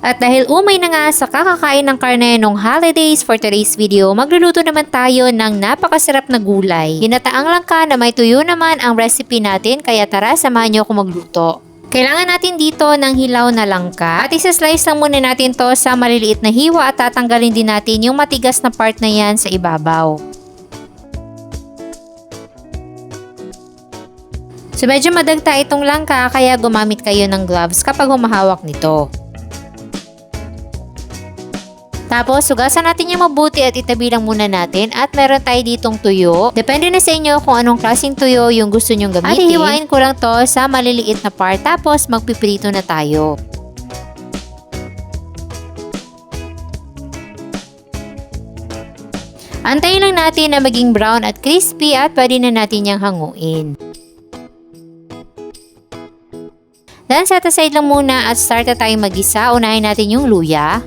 At dahil umay na nga sa kakakain ng karne nung holidays, for today's video, magluluto naman tayo ng napakasarap na gulay. Ginataang langka na may tuyo naman ang recipe natin, kaya tara samahan niyo ako magluto. Kailangan natin dito ng hilaw na langka at isa-slice lang muna natin to sa maliliit na hiwa at tatanggalin din natin yung matigas na part na yan sa ibabaw. So medyo madagta itong langka kaya gumamit kayo ng gloves kapag humahawak nito. Tapos, hugasan natin yung mabuti at itabi lang muna natin at meron tayo ditong tuyo. Depende na sa inyo kung anong klaseng tuyo yung gusto nyong gamitin. At hihiwain ko lang to sa maliliit na part tapos magpiprito na tayo. Antayin lang natin na maging brown at crispy at pwede na natin yung hanguin. Then, set aside lang muna at start na tayong mag-isa. Unahin natin yung luya,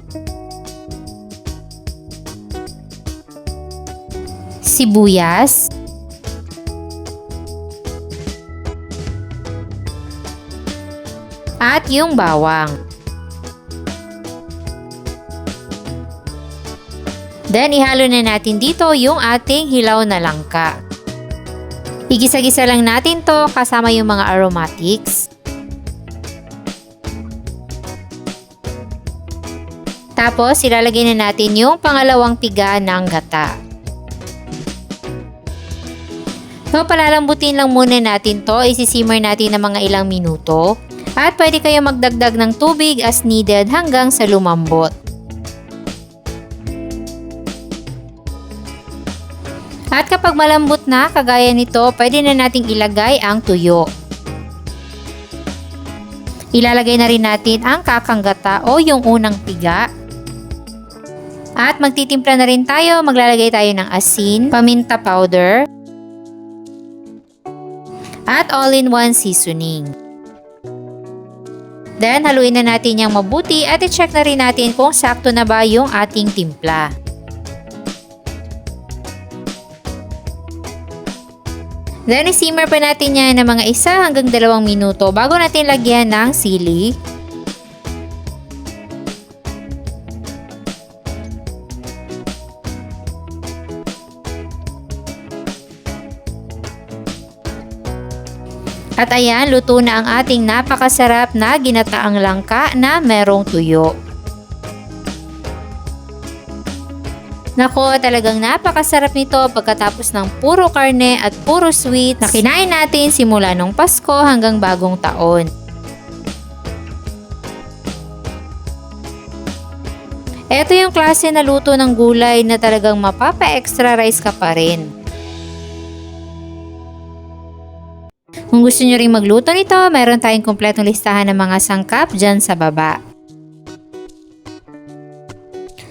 sibuyas, at yung bawang. Then, ihalo na natin dito yung ating hilaw na langka. Igisa-gisa lang natin to kasama yung mga aromatics. Tapos, ilalagay na natin yung pangalawang piga ng gata. So, palalambutin lang muna natin to. Isisimmer natin ng mga ilang minuto. At pwede kayo magdagdag ng tubig as needed hanggang sa lumambot. At kapag malambot na, kagaya nito, pwede na nating ilagay ang tuyo. Ilalagay na rin natin ang kakanggata o yung unang piga. At magtitimpla na rin tayo. Maglalagay tayo ng asin, paminta powder, at all-in-one seasoning. Then, haluin na natin yung mabuti at i-check na rin natin kung sakto na ba yung ating timpla. Then, i-simmer pa natin yan ng mga 1 hanggang 2 minuto bago natin lagyan ng sili. At ayan, luto na ang ating napakasarap na ginataang langka na merong tuyo. Nako, talagang napakasarap nito pagkatapos ng puro karne at puro sweet na kinain natin simula nung Pasko hanggang bagong taon. Ito yung klase na luto ng gulay na talagang mapapa-extra rice ka pa rin. Kung gusto nyo rin magluto nito, meron tayong kumpletong listahan ng mga sangkap dyan sa baba.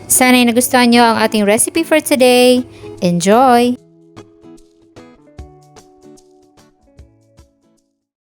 Sana'y nagustuhan nyo ang ating recipe for today. Enjoy!